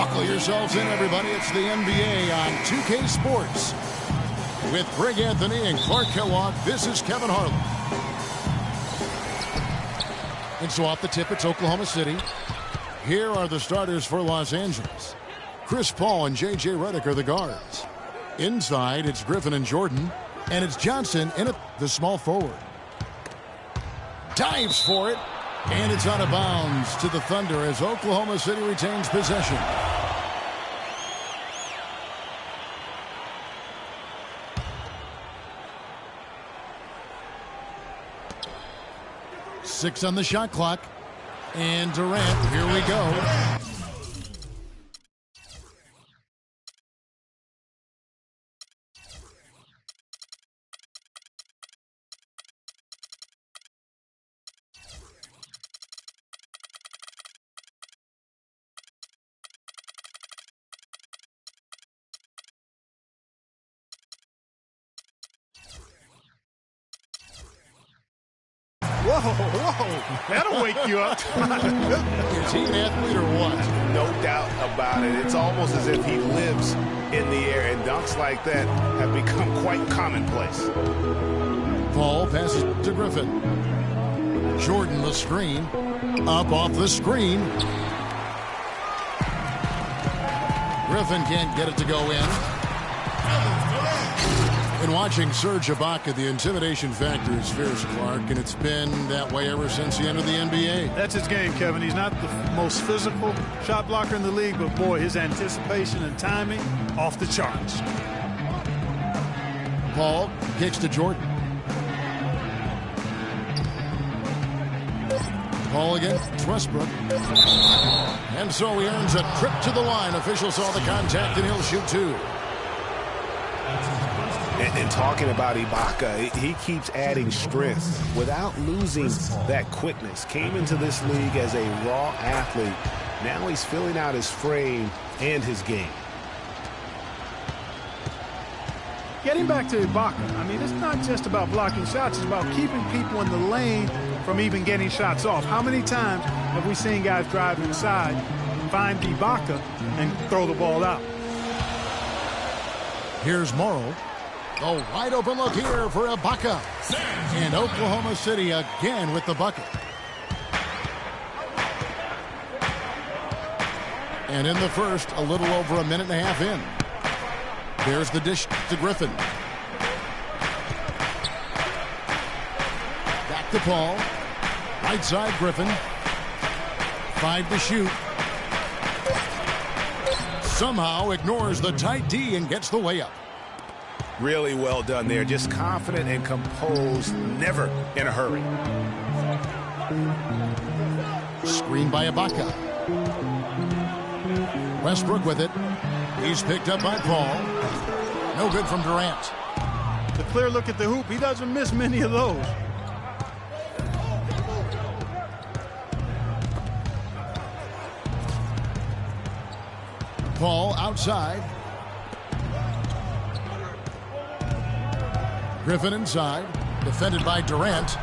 Buckle yourselves in, everybody. It's the NBA on 2K Sports. With Greg Anthony and Clark Kellogg, this is Kevin Harlan. And so off the tip, it's Oklahoma City. Here are the starters for Los Angeles. Chris Paul and J.J. Redick are the guards. Inside, it's Griffin and Jordan. And it's Johnson in it, the small forward. Dives for it. And it's out of bounds to the Thunder as Oklahoma City retains possession. Six on the shot clock. And Durant, here we go. Whoa, that'll wake you up. Is he an athlete or what? No doubt about it. It's almost as if he lives in the air, and dunks like that have become quite commonplace. Paul passes to Griffin. Jordan the screen. Up off the screen. Griffin can't get it to go in. And watching Serge Ibaka, the intimidation factor is fierce, Clark, and it's been that way ever since he entered the NBA. That's his game, Kevin. He's not the most physical shot blocker in the league, but boy, his anticipation and timing off the charts. Paul kicks to Jordan. Paul against Westbrook. And so he earns a trip to the line. Officials saw the contact, and he'll shoot two. And talking about Ibaka, he keeps adding strength without losing that quickness. Came into this league as a raw athlete. Now he's filling out his frame and his game. Getting back to Ibaka, I mean, it's not just about blocking shots. It's about keeping people in the lane from even getting shots off. How many times have we seen guys drive inside, find Ibaka, and throw the ball out? Here's Morrow. A wide open look here for Ibaka. And Oklahoma City again with the bucket. And in the first, a little over a minute and a half in. There's the dish to Griffin. Back to Paul. Right side, Griffin. 5 to shoot. Somehow ignores the tight D and gets the layup. Really well done there. Just confident and composed, never in a hurry. Screen by Ibaka. Westbrook with it. He's picked up by Paul. No good from Durant. The clear look at the hoop. He doesn't miss many of those. Paul outside. Griffin inside. Defended by Durant.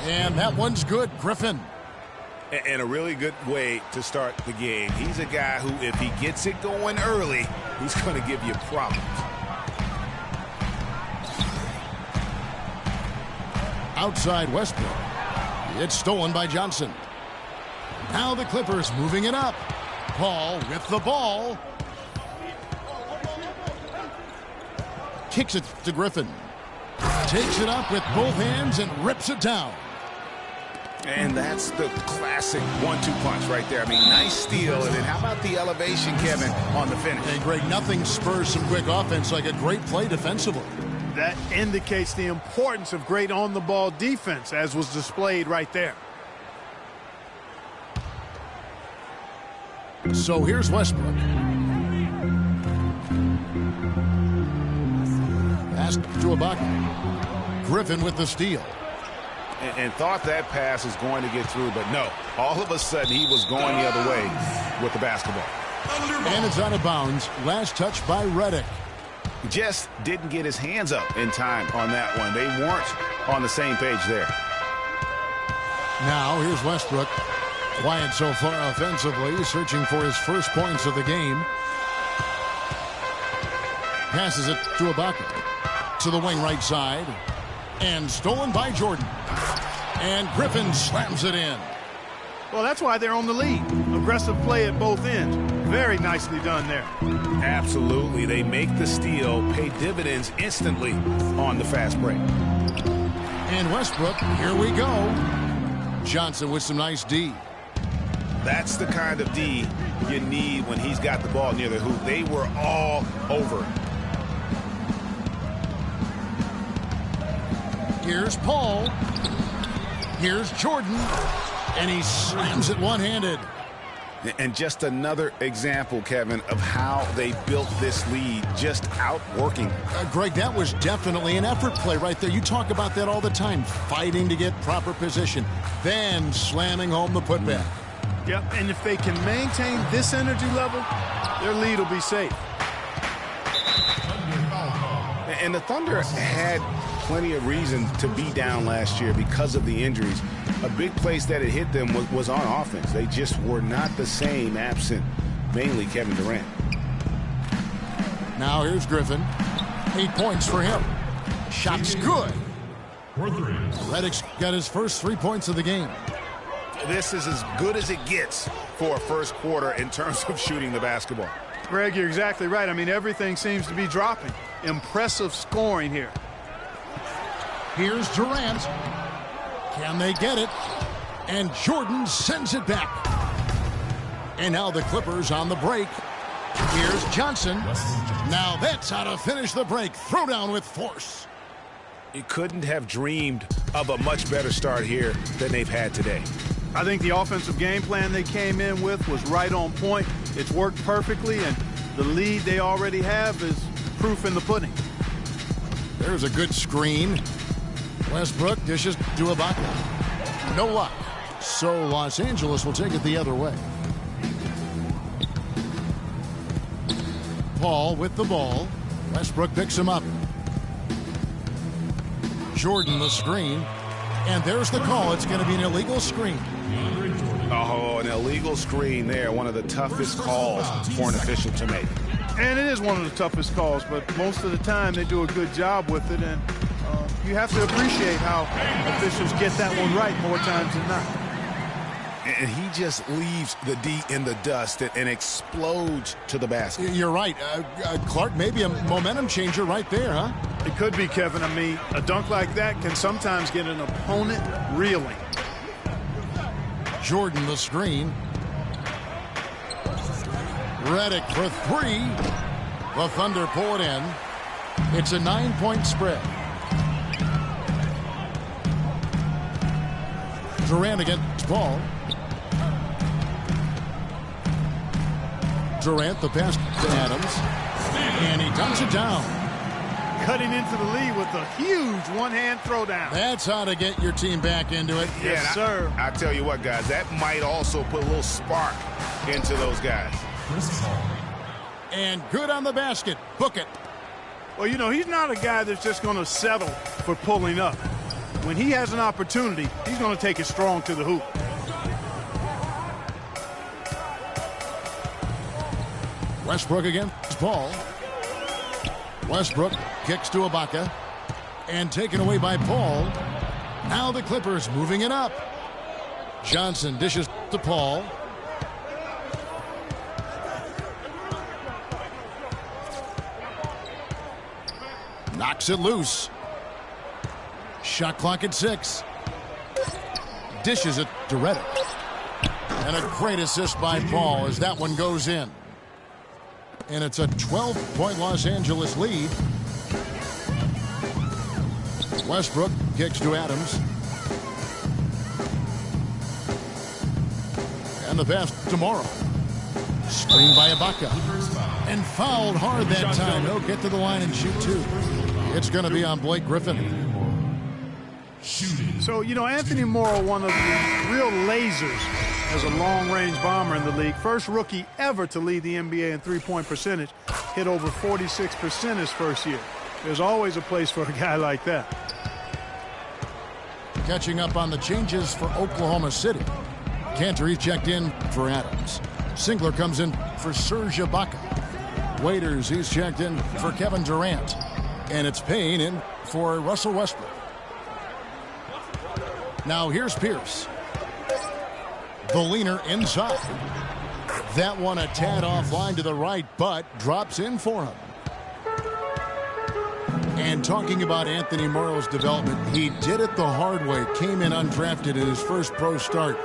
And that one's good. Griffin. And a really good way to start the game. He's a guy who, if he gets it going early, he's going to give you problems. Outside Westbrook. It's stolen by Johnson. Now the Clippers moving it up. Paul with the ball. Kicks it to Griffin. Takes it up with both hands and rips it down. And that's the classic 1-2 punch right there. I mean, nice steal. And then how about the elevation, Kevin, on the finish? And Greg, nothing spurs some quick offense like a great play defensively. That indicates the importance of great on-the-ball defense, as was displayed right there. So here's Westbrook. Pass to Ibaka. Griffin with the steal. And thought that pass was going to get through, but no. All of a sudden, he was going the other way with the basketball. And it's out of bounds. Last touch by Redick. Just didn't get his hands up in time on that one. They weren't on the same page there. Now here's Westbrook. Quiet so far offensively, searching for his first points of the game. Passes it to Ibaka. To the wing right side. And stolen by Jordan. And Griffin slams it in. Well, that's why they're on the lead. Aggressive play at both ends. Very nicely done there. Absolutely. They make the steal, pay dividends instantly on the fast break. And Westbrook, here we go. Johnson with some nice D. That's the kind of D you need when he's got the ball near the hoop. They were all over. Here's Paul. Here's Jordan. And he slams it one-handed. And just another example, Kevin, of how they built this lead, just outworking. Greg, that was definitely an effort play right there. You talk about that all the time, fighting to get proper position, then slamming home the putback. Yep, and if they can maintain this energy level, their lead will be safe. And the Thunder had plenty of reason to be down last year because of the injuries. A big place that it hit them was on offense. They just were not the same absent mainly Kevin Durant. Now here's Griffin. 8 points for him. Shot's good. Redick's got his first 3 points of the game. This is as good as it gets for a first quarter in terms of shooting the basketball. Greg, you're exactly right. I mean, everything seems to be dropping. Impressive scoring here. Here's Durant. Can they get it? And Jordan sends it back. And now the Clippers on the break. Here's Johnson. Now that's how to finish the break. Throw down with force. You couldn't have dreamed of a much better start here than they've had today. I think the offensive game plan they came in with was right on point. It's worked perfectly, and the lead they already have is proof in the pudding. There's a good screen. Westbrook dishes to Ibaka. No luck. So Los Angeles will take it the other way. Paul with the ball. Westbrook picks him up. Jordan the screen. And there's the call. It's going to be an illegal screen. Oh, an illegal screen there. One of the toughest calls for an official to make. And it is one of the toughest calls, but most of the time they do a good job with it. And you have to appreciate how officials get that one right more times than not. And he just leaves the D in the dust and explodes to the basket. You're right. Clark, maybe a momentum changer right there, huh? It could be, Kevin. I mean, a dunk like that can sometimes get an opponent reeling. Jordan the screen. Redick for three. The Thunder pull it in. It's a 9-point spread. Durant against Paul. Durant, the pass to Adams. And he dunks it down. Cutting into the lead with a huge one-hand throwdown. That's how to get your team back into it. Yes, sir. I tell you what, guys, that might also put a little spark into those guys. And good on the basket. Book it. Well, you know, he's not a guy that's just going to settle for pulling up. When he has an opportunity, he's going to take it strong to the hoop. Westbrook against Paul. Westbrook kicks to Ibaka. And taken away by Paul. Now the Clippers moving it up. Johnson dishes to Paul. Knocks it loose. Shot clock at 6. Dishes it to Redick. And a great assist by Paul as that one goes in. And it's a 12-point Los Angeles lead. Westbrook kicks to Adams. And the pass tomorrow. Screen by Ibaka. And fouled hard that time. He'll get to the line and shoot two. It's going to be on Blake Griffin. So, you know, Anthony Morrow, one of the real lasers as a long-range bomber in the league. First rookie ever to lead the NBA in three-point percentage. Hit over 46% his first year. There's always a place for a guy like that. Catching up on the changes for Oklahoma City. Cantor, he's checked in for Adams. Singler comes in for Serge Ibaka. Waiters, he's checked in for Kevin Durant. And it's Payne in for Russell Westbrook. Now here's Pierce. The leaner inside. That one a tad offline to the right, but drops in for him. And talking about Anthony Morrow's development, he did it the hard way. Came in undrafted in his first pro start.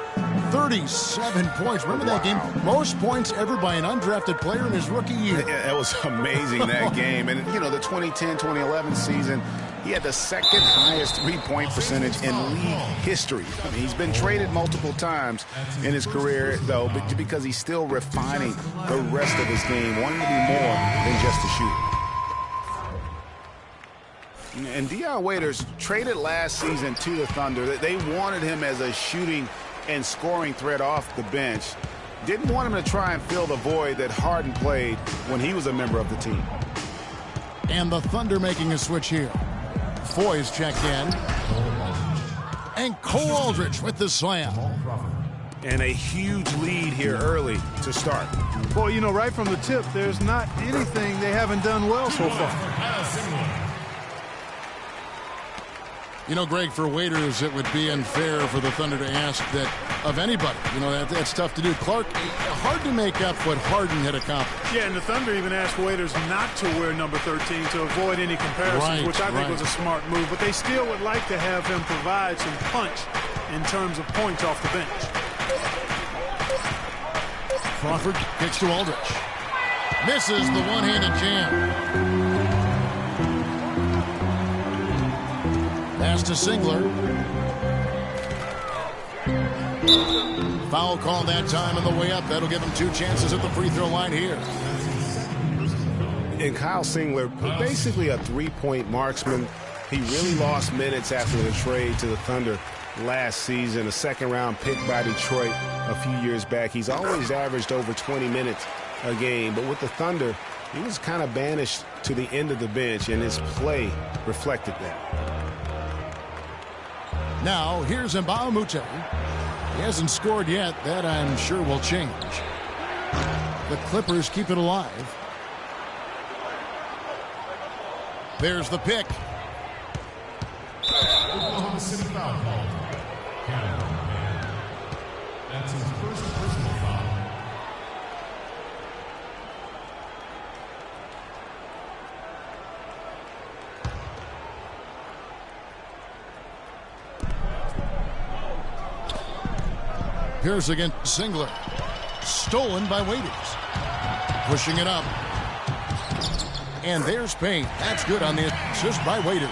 37 points. Remember that game? Most points ever by an undrafted player in his rookie year. Yeah, that was amazing, that game. And, you know, the 2010-2011 season, he had the second highest three-point percentage in league history. I mean, he's been traded multiple times in his career, though, but because he's still refining the rest of his game, wanting to be more than just a shooter. And Dion Waiters traded last season to the Thunder. They wanted him as a shooting and scoring threat off the bench. Didn't want him to try and fill the void that Harden played when he was a member of the team. And the Thunder making a switch here. Foy's checked in. And Cole Aldrich with the slam. And a huge lead here early to start. Boy, you know, right from the tip, there's not anything they haven't done well so far. You know, Greg, for Waiters, it would be unfair for the Thunder to ask that of anybody. You know, that's tough to do. Clark, hard to make up what Harden had accomplished. Yeah, and the Thunder even asked Waiters not to wear number 13 to avoid any comparisons, which I think was a smart move. But they still would like to have him provide some punch in terms of points off the bench. Crawford kicks to Aldrich. Misses the one-handed jam. Pass to Singler. Foul call that time on the way up. That'll give him 2 chances at the free throw line here. And Kyle Singler, basically a three-point marksman. He really lost minutes after the trade to the Thunder last season. A second-round pick by Detroit a few years back. He's always averaged over 20 minutes a game. But with the Thunder, he was kind of banished to the end of the bench, and his play reflected that. Now, here's Mbah a Moute. He hasn't scored yet. That, I'm sure, will change. The Clippers keep it alive. There's the pick. Oklahoma City foul call. That's his first personal foul. Pierce against Singler. Stolen by Waiters. Pushing it up. And there's Payne. That's good on the assist by Waiters.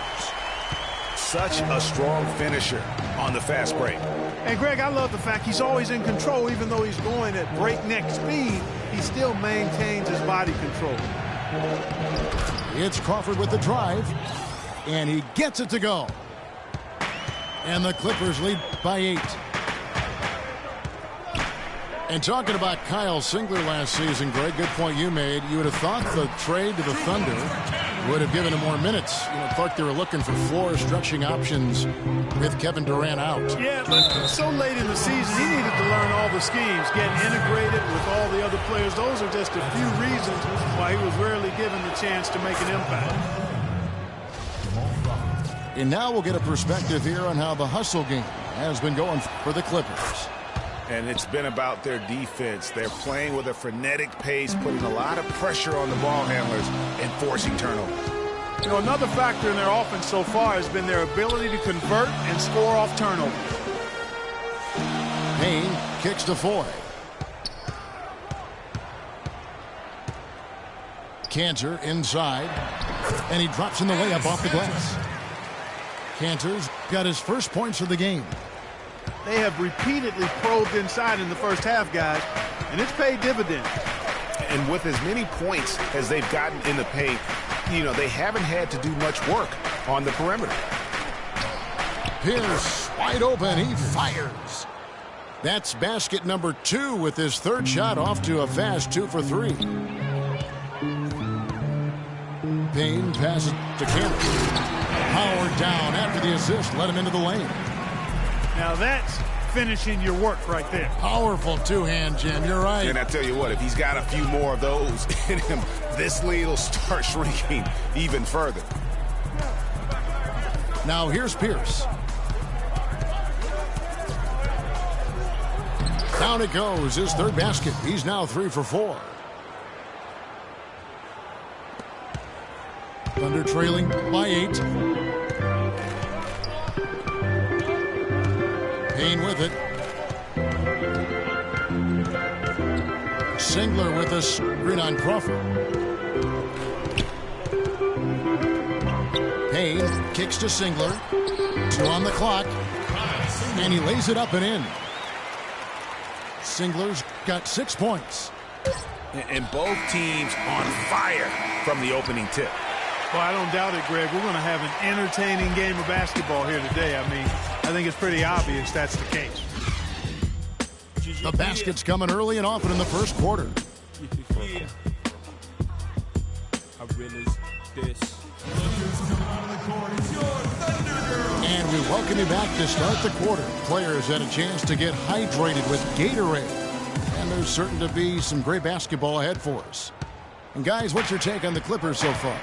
Such a strong finisher on the fast break. And, Greg, I love the fact he's always in control. Even though he's going at breakneck speed, he still maintains his body control. It's Crawford with the drive. And he gets it to go. And the Clippers lead by 8. And talking about Kyle Singler last season, Greg, good point you made. You would have thought the trade to the Thunder would have given him more minutes. You know, Clark, they were looking for floor stretching options with Kevin Durant out. Yeah, but so late in the season, he needed to learn all the schemes, get integrated with all the other players. Those are just a few reasons why he was rarely given the chance to make an impact. And now we'll get a perspective here on how the hustle game has been going for the Clippers. And it's been about their defense. They're playing with a frenetic pace, putting a lot of pressure on the ball handlers and forcing turnovers. You know, another factor in their offense so far has been their ability to convert and score off turnovers. Payne kicks to Foy. Cantor inside. And he drops in the layup off the glass. Cantor's got his first points of the game. They have repeatedly probed inside in the first half, guys, and it's paid dividends. And with as many points as they've gotten in the paint, you know, they haven't had to do much work on the perimeter. Pierce wide open. He fires. That's basket number 2 with his third shot off to a fast 2 for 3. Payne passes to Cantor. Howard down after the assist. Let him into the lane. Now that's finishing your work right there. Powerful two-hand jam. You're right. And I tell you what, if he's got a few more of those in him, this lead will start shrinking even further. Now here's Pierce. Down it goes, his third basket. He's now 3 for 4. Thunder trailing by 8. Payne with it. Singler with a screen on Crawford. Payne kicks to Singler. 2 on the clock. And he lays it up and in. Singler's got 6 points. And both teams on fire from the opening tip. Well, I don't doubt it, Greg. We're going to have an entertaining game of basketball here today. I mean, I think it's pretty obvious that's the case. The basket's coming early and often in the first quarter. And we welcome you back to start the quarter. Players had a chance to get hydrated with Gatorade. And there's certain to be some great basketball ahead for us. And guys, what's your take on the Clippers so far?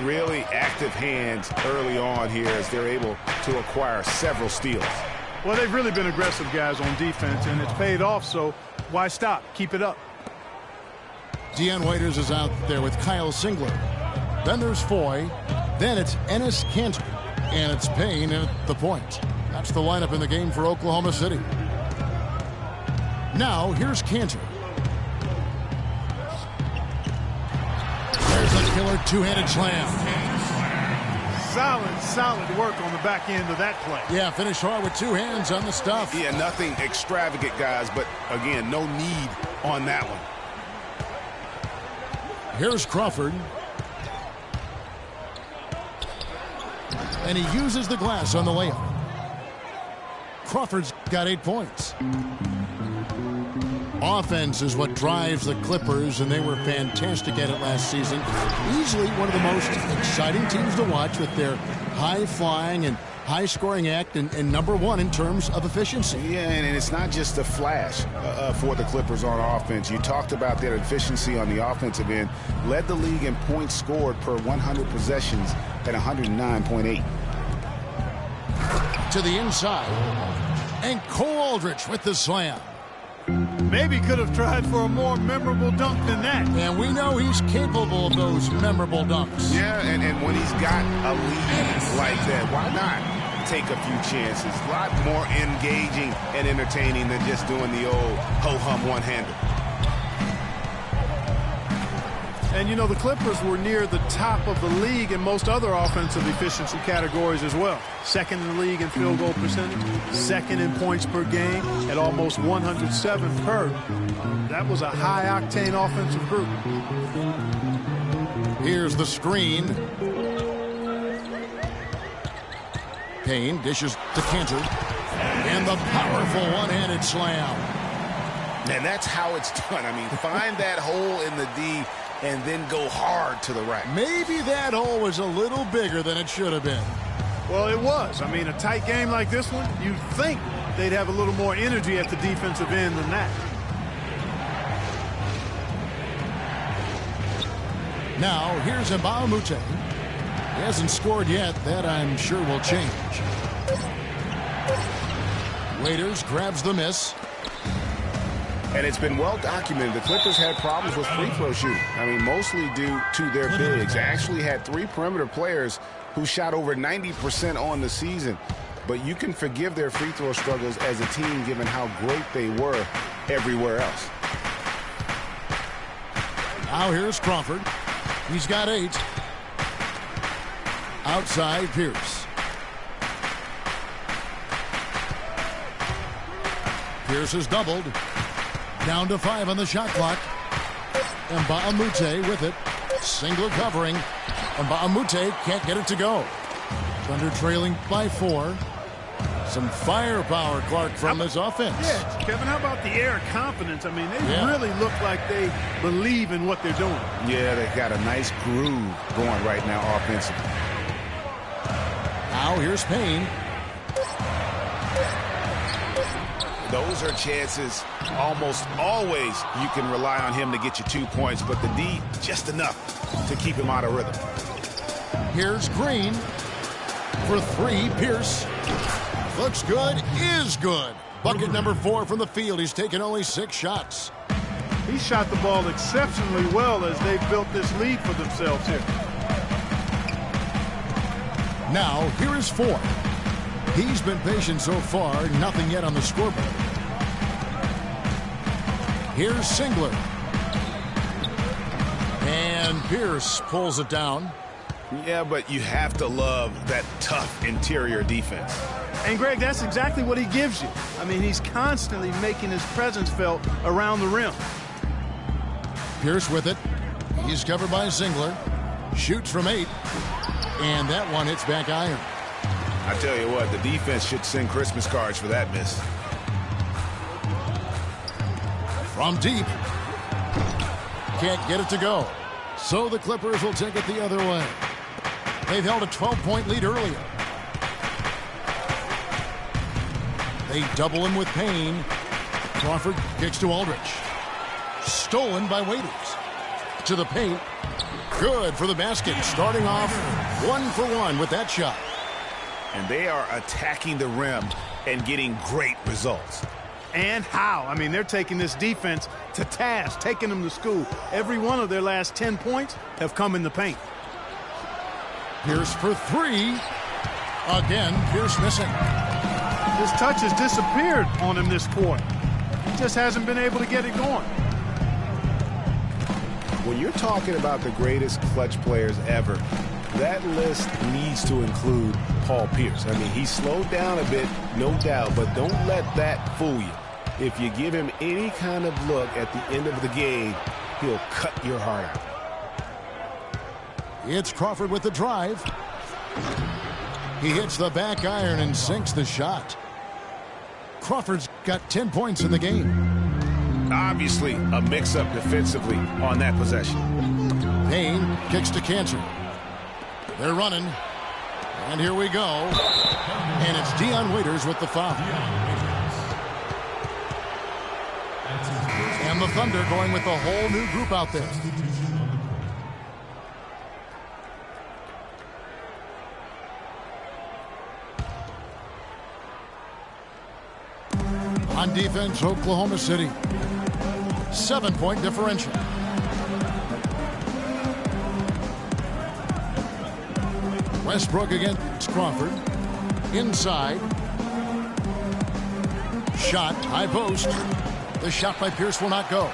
Really active hands early on here as they're able to acquire several steals. Well, they've really been aggressive guys on defense, and it's paid off, so why stop? Keep it up. Dion Waiters is out there with Kyle Singler. Then there's Foy. Then it's Enes Kanter. And it's Payne at the point. That's the lineup in the game for Oklahoma City. Now, here's Kanter. There's a killer two-handed slam. Solid work on the back end of that play. Yeah, finish hard with 2 hands on the stuff. Yeah, nothing extravagant, guys, but again, no need on that one. Here's Crawford. And he uses the glass on the layup. Crawford's got 8 points. Offense is what drives the Clippers, and they were fantastic at it last season. Easily one of the most exciting teams to watch with their high-flying and high-scoring act and #1 in terms of efficiency. Yeah, and it's not just a flash for the Clippers on offense. You talked about their efficiency on the offensive end. Led the league in points scored per 100 possessions at 109.8. To the inside. And Cole Aldrich with the slam. Maybe could have tried for a more memorable dunk than that. And we know he's capable of those memorable dunks. Yeah, and when he's got a lead like that, why not take a few chances? A lot more engaging and entertaining than just doing the old ho-hum one-hander. And, you know, the Clippers were near the top of the league in most other offensive efficiency categories as well. Second in the league in field goal percentage, second in points per game at almost 107 per. That was a high-octane offensive group. Here's the screen. Payne dishes to Kanter. And the powerful one-handed slam. And that's how it's done. I mean, find that hole in the D and then go hard to the rack. Maybe that hole was a little bigger than it should have been. Well, it was. I mean, a tight game like this one, you'd think they'd have a little more energy at the defensive end than that. Now, here's Mbah a Moute. He hasn't scored yet. That, I'm sure, will change. Waiters grabs the miss. And it's been well documented. The Clippers had problems with free throw shooting. I mean, mostly due to their bigs. They actually had 3 perimeter players who shot over 90% on the season. But you can forgive their free throw struggles as a team given how great they were everywhere else. Now here's Crawford. He's got 8. Outside Pierce. Pierce is doubled. Down to 5 on the shot clock. Mbah a Moute with it. Singler covering. Mbah a Moute can't get it to go. Thunder trailing by 4. Some firepower, Clark, from this offense. Yeah, Kevin, how about the air confidence? I mean, they really look like they believe in what they're doing. Yeah, they've got a nice groove going right now offensively. Now here's Payne. Those are chances almost always you can rely on him to get you 2 points, but the D just enough to keep him out of rhythm. Here's Green for three. Pierce looks good, is good. Bucket number 4 from the field. He's taken only 6 shots. He shot the ball exceptionally well as they've built this lead for themselves here. Now, here is 4. He's been patient so far, nothing yet on the scoreboard. Here's Singler. And Pierce pulls it down. Yeah, but you have to love that tough interior defense. And, Greg, that's exactly what he gives you. I mean, he's constantly making his presence felt around the rim. Pierce with it. He's covered by Singler. Shoots from 8. And that one hits back iron. I tell you what, the defense should send Christmas cards for that miss. From deep. Can't get it to go. So the Clippers will take it the other way. They've held a 12-point lead earlier. They double him with Payne. Crawford kicks to Aldridge. Stolen by Waiters. To the paint. Good for the basket. Starting off 1 for 1 with that shot. And they are attacking the rim and getting great results. And how? I mean, they're taking this defense to task, taking them to school. Every one of their last 10 points have come in the paint. Pierce for 3. Again, Pierce missing. His touch has disappeared on him this quarter. He just hasn't been able to get it going. When you're talking about the greatest clutch players ever, that list needs to include Paul Pierce. I mean, he slowed down a bit, no doubt, but don't let that fool you. If you give him any kind of look at the end of the game, he'll cut your heart out. It's Crawford with the drive. He hits the back iron and sinks the shot. Crawford's got 10 points in the game. Obviously, a mix-up defensively on that possession. Payne kicks to Cantor. They're running. And here we go. And it's Dion Waiters with the foul. And the Thunder going with a whole new group out there. On defense, Oklahoma City. 7-point differential. Westbrook against Crawford. Inside. Shot, high post. The shot by Pierce will not go.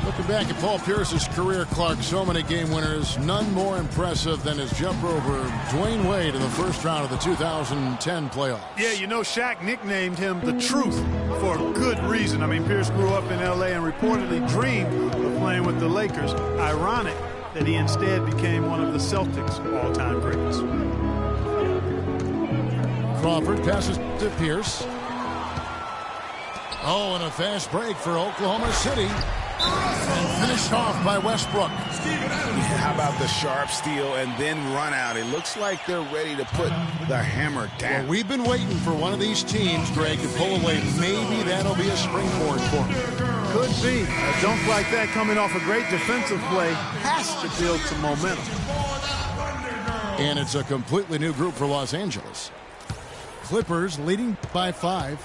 Looking back at Paul Pierce's career, Clark, so many game winners. None more impressive than his jumper over Dwayne Wade in the first round of the 2010 playoffs. Yeah, you know, Shaq nicknamed him the Truth for good reason. I mean, Pierce grew up in L.A. and reportedly dreamed of playing with the Lakers. Ironic that he instead became one of the Celtics' all-time greats. Crawford passes to Pierce. Oh, and a fast break for Oklahoma City. And finished off by Westbrook. How about the sharp steal and then run out? It looks like they're ready to put the hammer down. Well, we've been waiting for one of these teams, Greg, to pull away. Maybe that'll be a springboard for them. Could be. A dunk like that coming off a great defensive play has to build some momentum. And it's a completely new group for Los Angeles. Clippers leading by 5.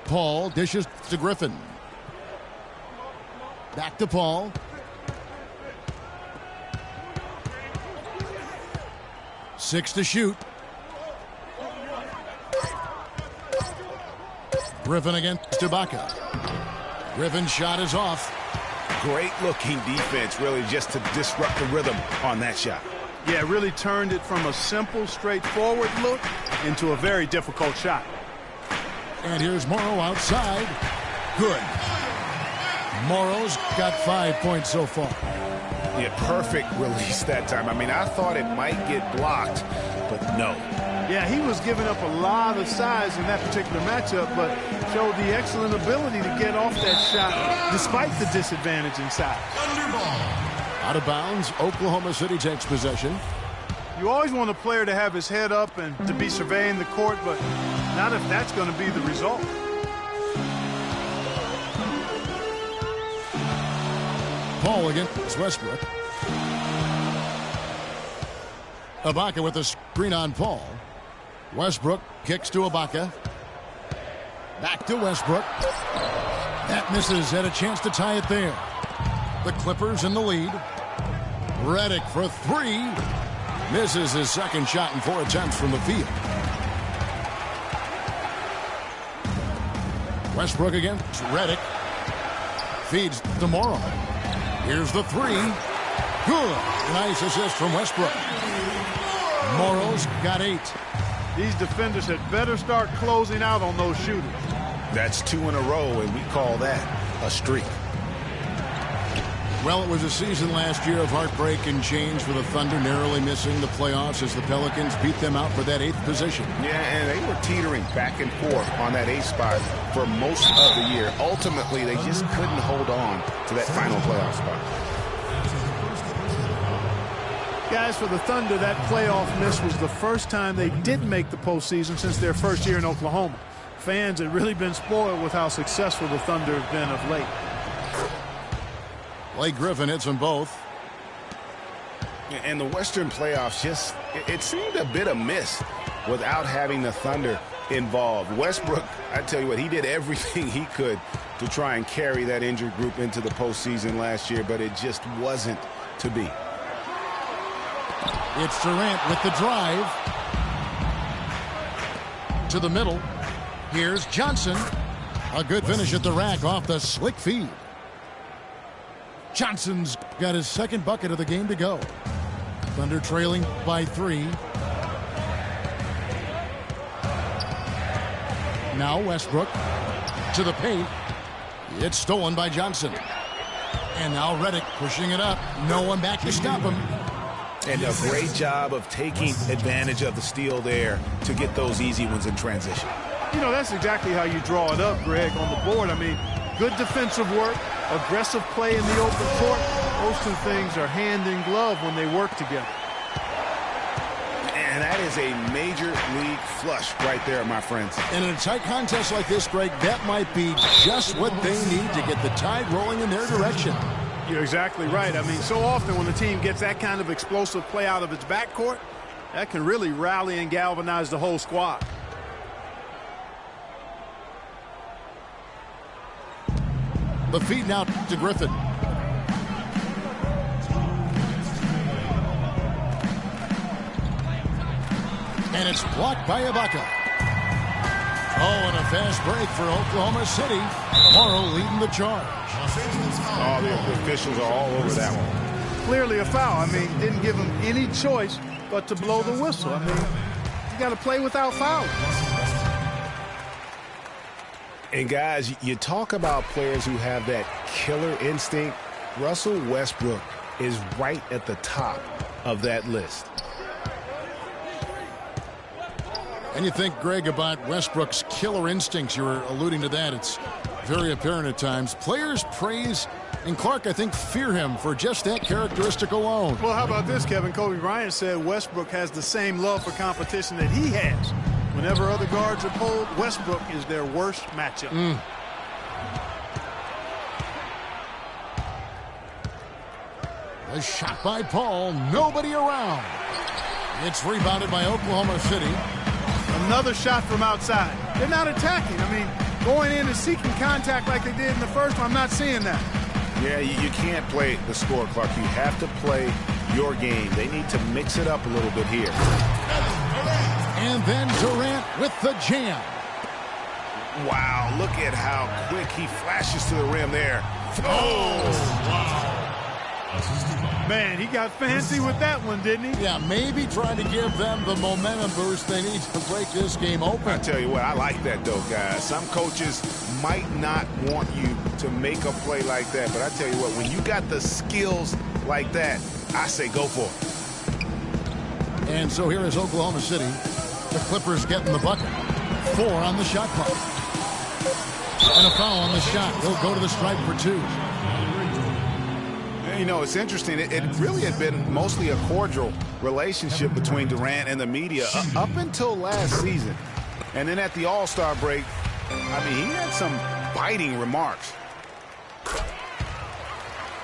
Paul dishes to Griffin. Back to Paul. Six to shoot. Griffin against Ibaka. Griffin's shot is off. Great looking defense, really, just to disrupt the rhythm on that shot. Yeah, really turned it from a simple, straightforward look into a very difficult shot. And here's Morrow outside. Good. Morrow's got 5 points so far. Yeah, perfect release that time. I mean, I thought it might get blocked, but no. Yeah, he was giving up a lot of size in that particular matchup, but showed the excellent ability to get off that shot despite the disadvantage in size. Out of bounds, Oklahoma City takes possession. You always want a player to have his head up and to be surveying the court, but not if that's going to be the result. Paul against Westbrook. Ibaka with a screen on Paul. Westbrook kicks to Ibaka. Back to Westbrook. That misses. Had a chance to tie it there. The Clippers in the lead. Redick for three. Misses his second shot in 4 attempts from the field. Westbrook against Redick. Feeds to Morrow. Here's the three. Good. Nice assist from Westbrook. Morrow's got 8. These defenders had better start closing out on those shooters. That's 2 in a row, and we call that a streak. Well, it was a season last year of heartbreak and change for the Thunder, narrowly missing the playoffs as the Pelicans beat them out for that 8th position. Yeah, and they were teetering back and forth on that 8th spot for most of the year. Ultimately, they just couldn't hold on to that final playoff spot. Guys, for the Thunder, that playoff miss was the first time they didn't make the postseason since their first year in Oklahoma. Fans had really been spoiled with how successful the Thunder have been of late. Blake Griffin hits them both. And the Western playoffs just, it seemed a bit amiss without having the Thunder involved. Westbrook, I tell you what, he did everything he could to try and carry that injured group into the postseason last year, but it just wasn't to be. It's Durant with the drive. To the middle. Here's Johnson. A good finish at the rack off the slick feed. Johnson's got his second bucket of the game to go. Thunder trailing by 3. Now Westbrook to the paint. It's stolen by Johnson. And now Redick pushing it up. No one back to stop him. And a great job of taking advantage of the steal there to get those easy ones in transition. You know, that's exactly how you draw it up, Greg, on the board. I mean, good defensive work, aggressive play in the open court. Those two things are hand in glove when they work together. And that is a major league flush right there, my friends. And in a tight contest like this, Greg, that might be just what they need to get the tide rolling in their direction. You're exactly right. I mean, so often when the team gets that kind of explosive play out of its backcourt, that can really rally and galvanize the whole squad. The feed now to Griffin. And it's blocked by Ibaka. Oh, and a fast break for Oklahoma City. Morrow leading the charge. Oh, the officials are all over that one. Clearly a foul. I mean, didn't give him any choice but to blow the whistle. I mean, you got to play without fouling. And guys, you talk about players who have that killer instinct. Russell Westbrook is right at the top of that list. And you think, Greg, about Westbrook's killer instincts. You were alluding to that. It's very apparent at times. Players praise, and Clark, I think, fear him for just that characteristic alone. Well, how about this, Kevin? Kobe Bryant said Westbrook has the same love for competition that he has. Whenever other guards are pulled, Westbrook is their worst matchup. A shot by Paul. Nobody around. It's rebounded by Oklahoma City. Another shot from outside. They're not attacking. I mean, going in and seeking contact like they did in the first one, I'm not seeing that. Yeah, you can't play the score, Clark. You have to play your game. They need to mix it up a little bit here. And then Durant with the jam. Wow, look at how quick he flashes to the rim there. Oh, wow. Man, he got fancy with that one, didn't he? Yeah, maybe trying to give them the momentum boost they need to break this game open. I tell you what, I like that, though, guys. Some coaches might not want you to make a play like that, but I tell you what, when you got the skills like that, I say go for it. And so here is Oklahoma City. The Clippers getting the bucket. 4 on the shot clock. And a foul on the shot. He'll go to the stripe for 2. You know, it's interesting. It really had been mostly a cordial relationship between Durant and the media up until last season. And then at the All-Star break, I mean, he had some biting remarks.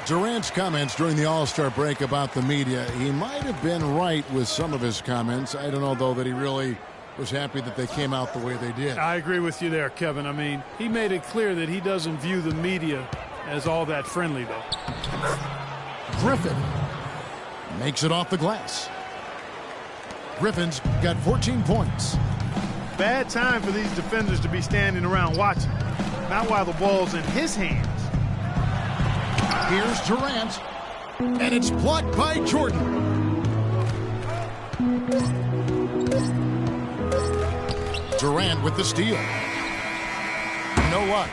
Durant's comments during the All-Star break about the media, he might have been right with some of his comments. I don't know, though, that he really was happy that they came out the way they did. I agree with you there, Kevin. I mean, he made it clear that he doesn't view the media as all that friendly, though. Griffin makes it off the glass. Griffin's got 14 points. Bad time for these defenders to be standing around watching. Not while the ball's in his hands. Here's Durant, and it's blocked by Jordan. Durant with the steal. No luck.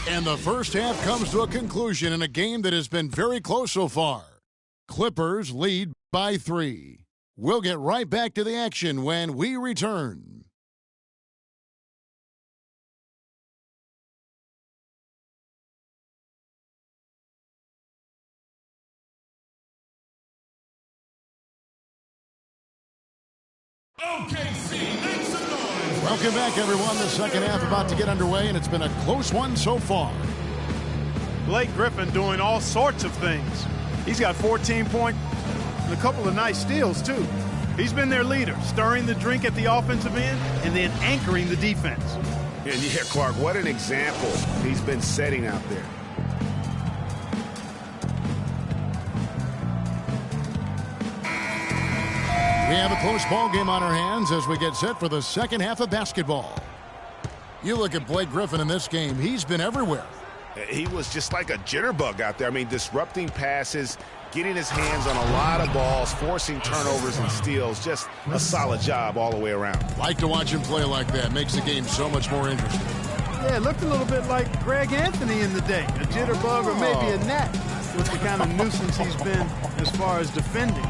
And the first half comes to a conclusion in a game that has been very close so far. Clippers lead by 3. We'll get right back to the action when we return. OKC, make some noise. Welcome back, everyone. The second half about to get underway, and it's been a close one so far. Blake Griffin doing all sorts of things. He's got 14 points and a couple of nice steals, too. He's been their leader, stirring the drink at the offensive end and then anchoring the defense. And yeah, Clark, what an example he's been setting out there. We have a close ball game on our hands as we get set for the second half of basketball. You look at Blake Griffin in this game, he's been everywhere. He was just like a jitterbug out there. I mean, disrupting passes, getting his hands on a lot of balls, forcing turnovers and steals. Just a solid job all the way around. Like to watch him play like that. Makes the game so much more interesting. Yeah, it looked a little bit like Greg Anthony in the day. A jitterbug or maybe a gnat with the kind of nuisance he's been as far as defending.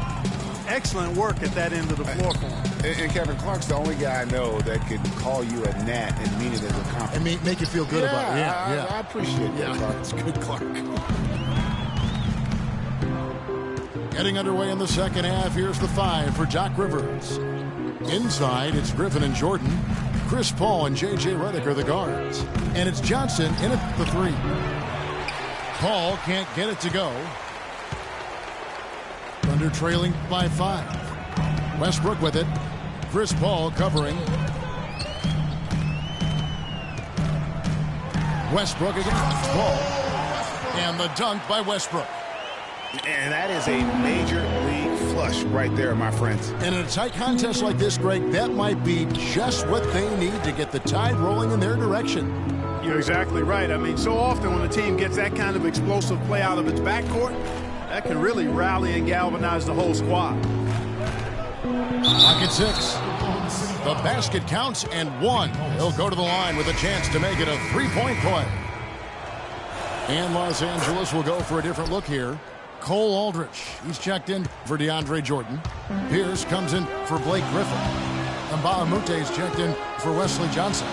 Excellent work at that end of the floor for him. And Kevin Clark's the only guy I know that can call you a gnat and mean it as a compliment. And make you feel good about it. Yeah, I appreciate that, Clark. It's good, Clark. Getting underway in the second half. Here's the 5 for Doc Rivers. Inside, it's Griffin and Jordan. Chris Paul and J.J. Redick are the guards. And it's Johnson in at the 3. Paul can't get it to go. Thunder trailing by 5. Westbrook with it. Chris Paul covering. Westbrook against Paul. And the dunk by Westbrook. And that is a major league flush right there, my friends. And in a tight contest like this, Greg, that might be just what they need to get the tide rolling in their direction. You're exactly right. I mean, so often when a team gets that kind of explosive play out of its backcourt, that can really rally and galvanize the whole squad. Clock at 6. The basket counts and 1. He'll go to the line with a chance to make it a 3-point play. And Los Angeles will go for a different look here. Cole Aldrich, he's checked in for DeAndre Jordan. Pierce comes in for Blake Griffin. And Mbah a Moute is checked in for Wesley Johnson.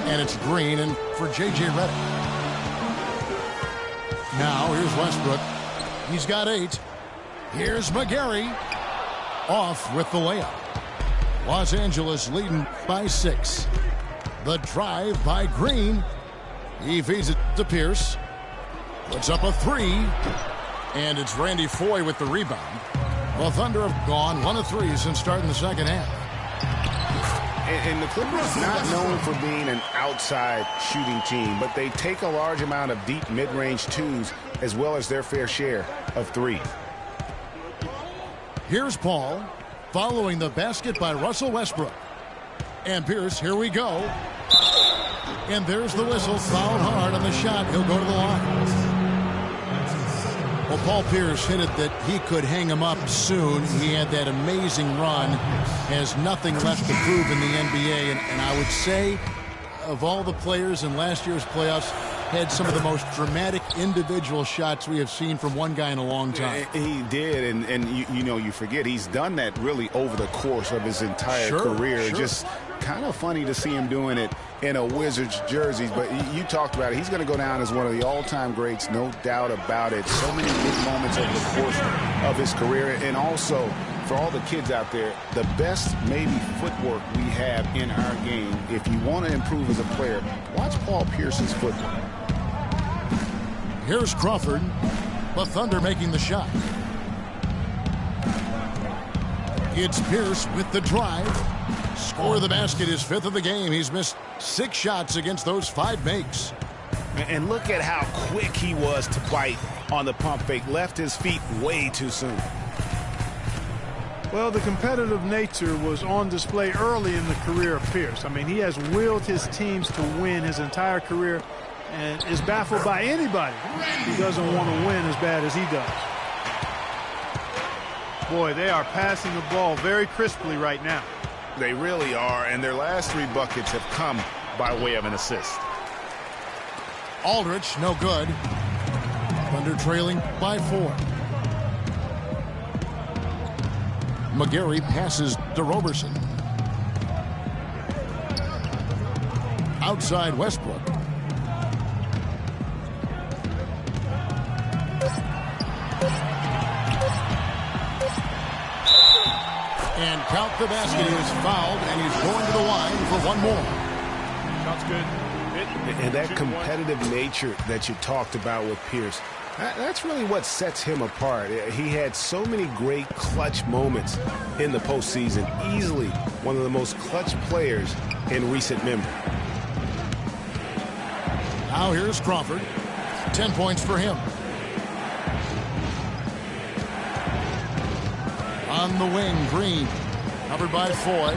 And it's Green in for J.J. Redick. Now here's Westbrook. He's got 8. Here's McGarry. Off with the layup. Los Angeles leading by 6. The drive by Green. He feeds it to Pierce. Puts up a 3. And it's Randy Foye with the rebound. The Thunder have gone 1 of 3 since starting the second half. And the Clippers not known for being an outside shooting team, but they take a large amount of deep mid-range 2s as well as their fair share of 3s. Here's Paul following the basket by Russell Westbrook. And Pierce, here we go. And there's the whistle. Fouled hard on the shot. He'll go to the line. Well, Paul Pierce hinted that he could hang him up soon. He had that amazing run. Has nothing left to prove in the NBA. And I would say, of all the players in last year's playoffs, had some of the most dramatic individual shots we have seen from one guy in a long time. He did, and you know, you forget he's done that really over the course of his entire career. Sure. Just Kind of funny to see him doing it in a Wizards jersey, but you talked about it. He's going to go down as one of the all-time greats, no doubt about it. So many big moments over the course of his career. And also, for all the kids out there, the best maybe footwork we have in our game. If you want to improve as a player, watch Paul Pierce's footwork. Here's Crawford. The Thunder making the shot. It's Pierce with the drive. Score of the basket, his 5th of the game. He's missed 6 shots against those 5 makes. And look at how quick he was to bite on the pump fake. Left his feet way too soon. Well, the competitive nature was on display early in the career of Pierce. I mean, he has willed his teams to win his entire career and is baffled by anybody who doesn't want to win as bad as he does. Boy, they are passing the ball very crisply right now. They really are, and their last 3 buckets have come by way of an assist. Aldridge, no good. Thunder trailing by 4. McGarry passes to Roberson. Outside Westbrook. And count the basket. He is fouled, and he's going to the line for 1 more. Shot's good. And that competitive nature that you talked about with Pierce, that's really what sets him apart. He had so many great clutch moments in the postseason. Easily one of the most clutch players in recent memory. Now here's Crawford. 10 points for him. On the wing, Green. Covered by Foy.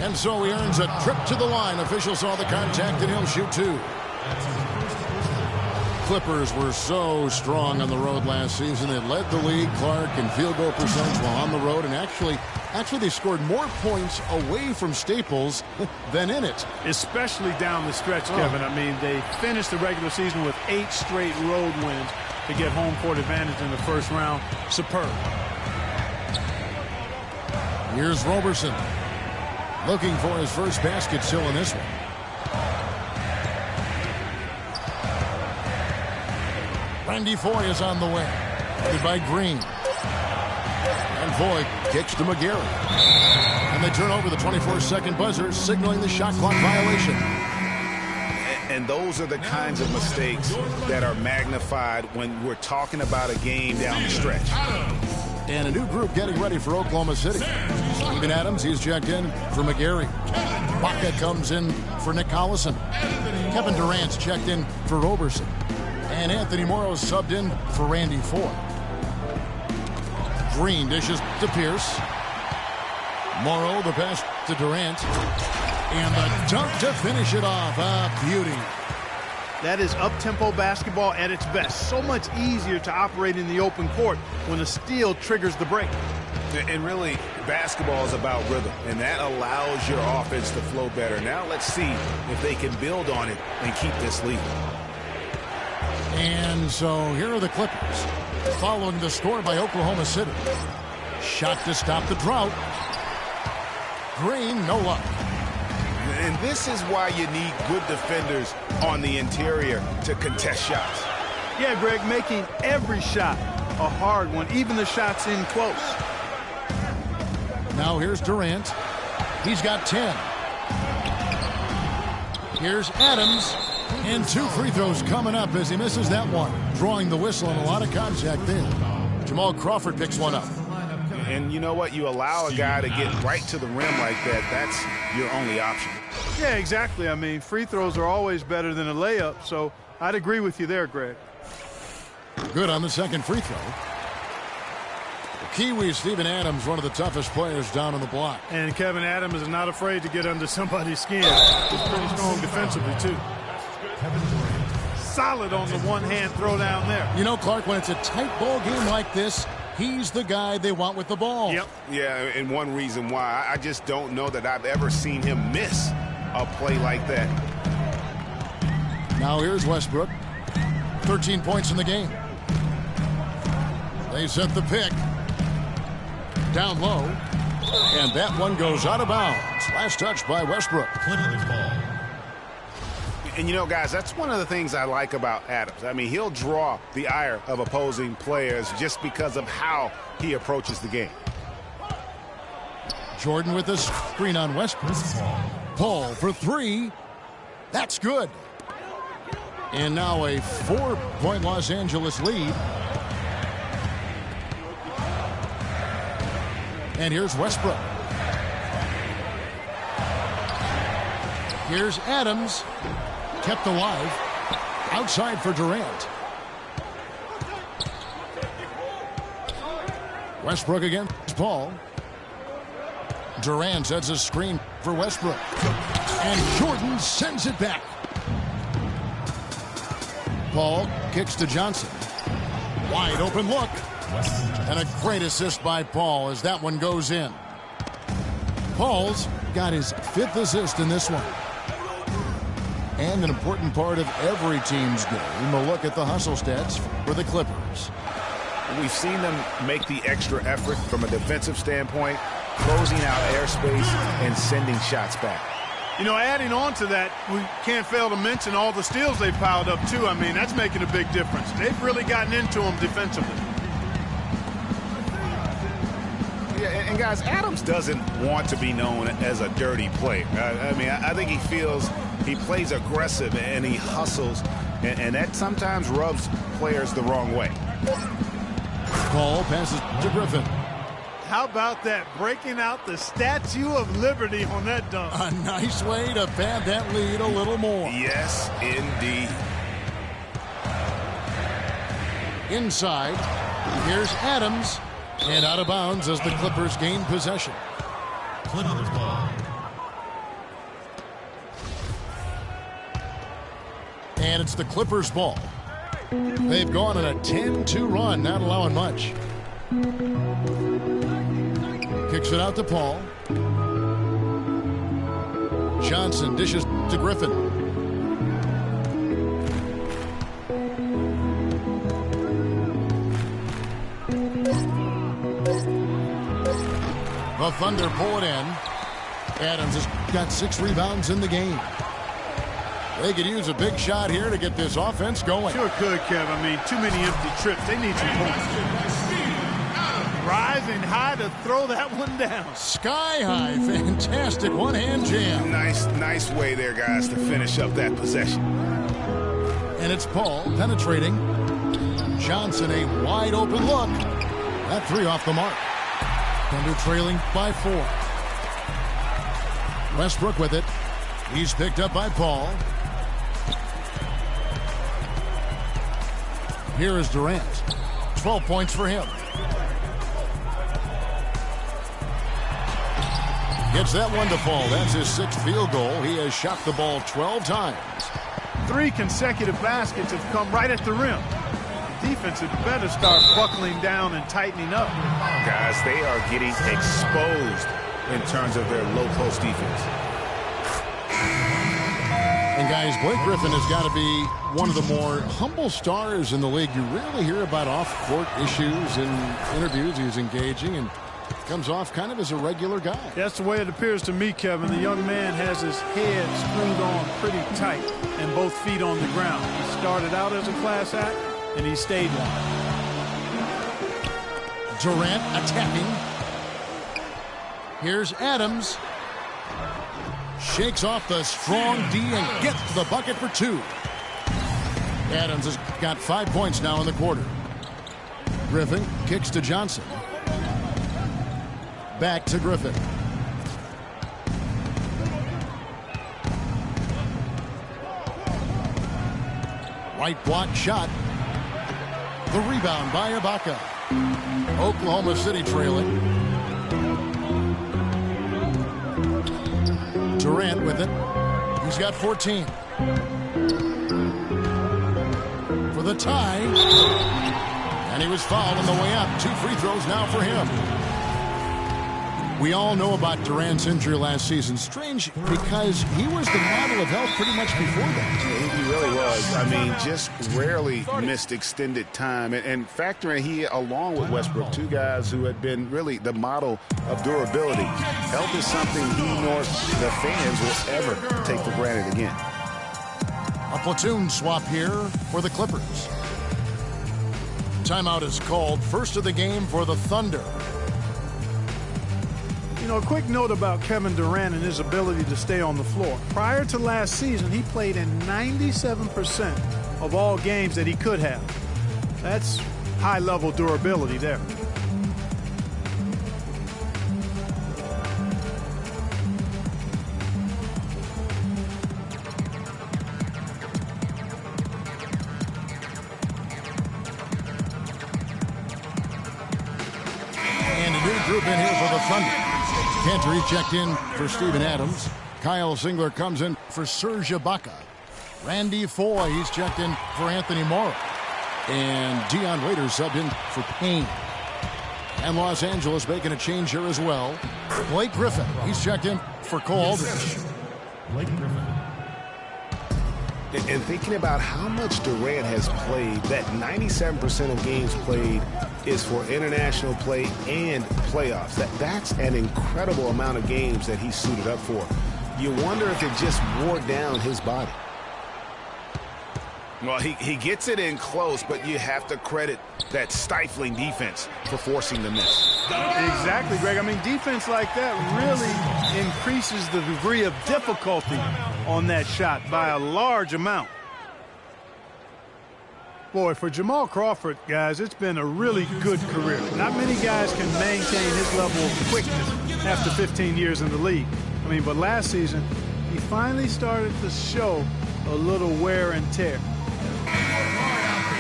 And so he earns a trip to the line. Officials saw the contact, and he'll shoot 2. Clippers were so strong on the road last season. They led the league, Clark, in field goal percentage while on the road. And actually they scored more points away from Staples than in it. Especially down the stretch, Kevin. I mean, they finished the regular season with 8 straight road wins to get home court advantage in the first round. Superb. Here's Roberson. Looking for his first basket still in this one. Randy Foy is on the way. Headed by Green. And Foy kicks to McGarry. And they turn over the 24-second buzzer, signaling the shot clock violation. And those are the kinds of mistakes that are magnified when we're talking about a game down the stretch. And a new group getting ready for Oklahoma City. Steven Adams, he's checked in for McGarry. Baca comes in for Nick Collison. Kevin Durant's checked in for Roberson. And Anthony Morrow subbed in for Randy Foy. Green dishes to Pierce. Morrow, the pass to Durant. And the dunk to finish it off. A beauty. That is up-tempo basketball at its best. So much easier to operate in the open court when a steal triggers the break. And really, basketball is about rhythm, and that allows your offense to flow better. Now let's see if they can build on it and keep this lead. And so here are the Clippers, following the score by Oklahoma City. Shot to stop the drought. Green, no luck. And this is why you need good defenders on the interior to contest shots. Yeah, Greg, making every shot a hard one, even the shots in close. Now here's Durant. He's got 10. Here's Adams. And 2 free throws coming up as he misses that one. Drawing the whistle and a lot of contact there. Jamal Crawford picks one up. And you know what? You allow a guy to get right to the rim like that. That's your only option. Yeah, exactly. I mean, free throws are always better than a layup, so I'd agree with you there, Greg. Good on the second free throw. The Kiwi, Steven Adams, one of the toughest players down on the block. And Kevin Adams is not afraid to get under somebody's skin. He's pretty strong defensively, too. Solid on the one-hand throw down there. You know, Clark, when it's a tight ball game like this, he's the guy they want with the ball. Yep. Yeah, and one reason why. I just don't know that I've ever seen him miss a play like that. Now here's Westbrook. 13 points in the game. They set the pick. Down low. And that one goes out of bounds. Last touch by Westbrook. And you know, guys, that's one of the things I like about Adams. I mean, he'll draw the ire of opposing players just because of how he approaches the game. Jordan with a screen on Westbrook. Paul for three. That's good. And now a 4-point Los Angeles lead. And here's Westbrook. Here's Adams. Kept alive. Outside for Durant. Westbrook against Paul. Durant sets a screen for Westbrook. And Jordan sends it back. Paul kicks to Johnson. Wide open look. And a great assist by Paul as that one goes in. Paul's got his 5th assist in this one. And an important part of every team's game, a look at the hustle stats for the Clippers. We've seen them make the extra effort from a defensive standpoint, closing out airspace and sending shots back. You know, adding on to that, we can't fail to mention all the steals they piled up, too. I mean, that's making a big difference. They've really gotten into them defensively. Yeah, and guys, Adams doesn't want to be known as a dirty player. I mean, I think he feels he plays aggressive and he hustles, and that sometimes rubs players the wrong way. Paul passes to Griffin. How about that? Breaking out the Statue of Liberty on that dunk. A nice way to pad that lead a little more. Yes, indeed. Inside, here's Adams. And out of bounds as the Clippers gain possession. Clippers ball. And it's the Clippers ball. They've gone on a 10-2 run, not allowing much. Kicks it out to Paul. Johnson dishes to Griffin. The Thunder pull it in. Adams has got 6 rebounds in the game. They could use a big shot here to get this offense going. Sure could, Kev. I mean, too many empty trips. They need some points. Rising high to throw that one down. Sky high. Fantastic one-hand jam. Nice way there, guys, to finish up that possession. And it's Paul penetrating. Johnson, a wide open look. That 3 off the mark. Thunder trailing by 4. Westbrook with it. He's picked up by Paul. Here is Durant. 12 points for him. Gets that one to fall. That's his 6th field goal. He has shot the ball 12 times. 3 consecutive baskets have come right at the rim. Defense had better start buckling down and tightening up. Guys, they are getting exposed in terms of their low post defense. And guys, Blake Griffin has got to be one of the more humble stars in the league. You rarely hear about off-court issues in interviews. He's engaging and comes off kind of as a regular guy. That's the way it appears to me, Kevin. The young man has his head screwed on pretty tight and both feet on the ground. He started out as a class act, and he stayed one. Durant attacking. Here's Adams. Shakes off the strong D and gets to the bucket for 2. Adams has got 5 points now in the quarter. Griffin kicks to Johnson. Back to Griffin. Right block shot. The rebound by Ibaka. Oklahoma City trailing. Durant with it. He's got 14. For the tie. And he was fouled on the way up. 2 free throws now for him. We all know about Durant's injury last season. Strange because he was the model of health pretty much before that. He really was. I mean, just rarely missed extended time. And factoring he, along with Westbrook, two guys who had been really the model of durability. Health is something he nor the fans will ever take for granted again. A platoon swap here for the Clippers. Timeout is called. First of the game for the Thunder. You know, a quick note about Kevin Durant and his ability to stay on the floor. Prior to last season, he played in 97% of all games that he could have. That's high-level durability there. And a new group in here for the Thunder. Cantor checked in for Steven Adams. Kyle Singler comes in for Serge Ibaka. Randy Foye, he's checked in for Anthony Morrow. And Dion Waiters subbed in for Payne. And Los Angeles making a change here as well. Blake Griffin, he's checked in for Cole Aldrich. Blake Griffin. And thinking about how much Durant has played, that 97% of games played is for international play and playoffs. That's an incredible amount of games that he's suited up for. You wonder if it just wore down his body. Well, he gets it in close, but you have to credit that stifling defense for forcing the miss. Exactly, Greg. I mean, defense like that really increases the degree of difficulty on that shot by a large amount. Boy, for Jamal Crawford, guys, it's been a really good career. Not many guys can maintain his level of quickness after 15 years in the league. I mean, but last season, he finally started to show a little wear and tear.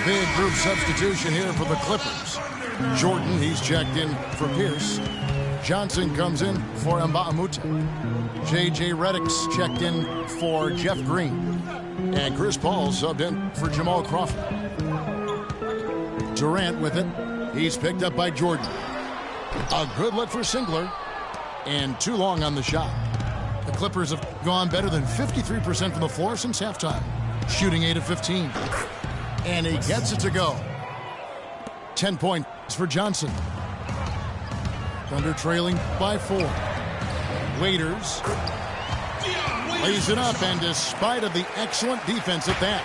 Big group substitution here for the Clippers. Jordan, he's checked in for Pierce. Johnson comes in for Mbamute. J.J. Redick's checked in for Jeff Green. And Chris Paul subbed in for Jamal Crawford. Durant with it. He's picked up by Jordan. A good look for Singler. And too long on the shot. The Clippers have gone better than 53% from the floor since halftime. Shooting 8 of 15. And he gets it to go. 10 points for Johnson. Thunder trailing by 4. Waiters lays it up, and despite of the excellent defense at that.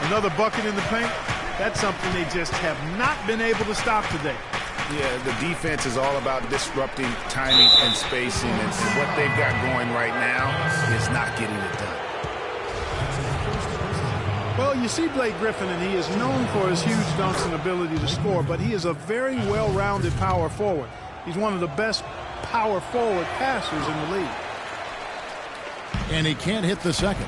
Another bucket in the paint. That's something they just have not been able to stop today. Yeah, the defense is all about disrupting timing and spacing, and what they've got going right now is not getting it done. Well, you see Blake Griffin, and he is known for his huge dunks and ability to score, but he is a very well-rounded power forward. He's one of the best power forward passers in the league. And he can't hit the second.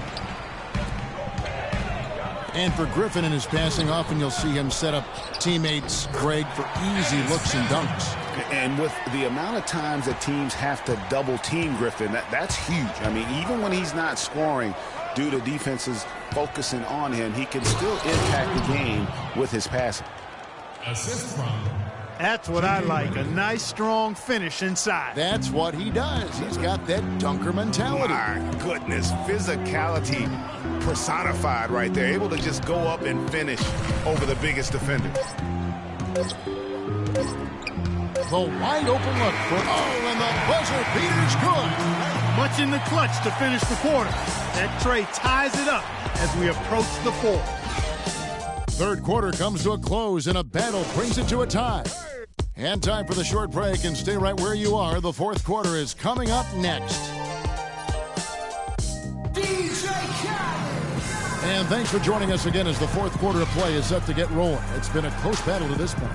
And for Griffin in his passing, often you'll see him set up teammates, Greg, for easy looks and dunks. And with the amount of times that teams have to double team Griffin, that's huge. I mean, even when he's not scoring due to defenses focusing on him, he can still impact the game with his passing. Assist from. That's what I like, a nice, strong finish inside. That's what he does. He's got that dunker mentality. My goodness, physicality personified right there. Able to just go up and finish over the biggest defender. The wide open look for, and the buzzer beater's good. Much in the clutch to finish the quarter. That tray ties it up as we approach the fourth. Third quarter comes to a close, and a battle brings it to a tie. And time for the short break, and stay right where you are. The fourth quarter is coming up next. And thanks for joining us again as the fourth quarter of play is set to get rolling. It's been a close battle to this point.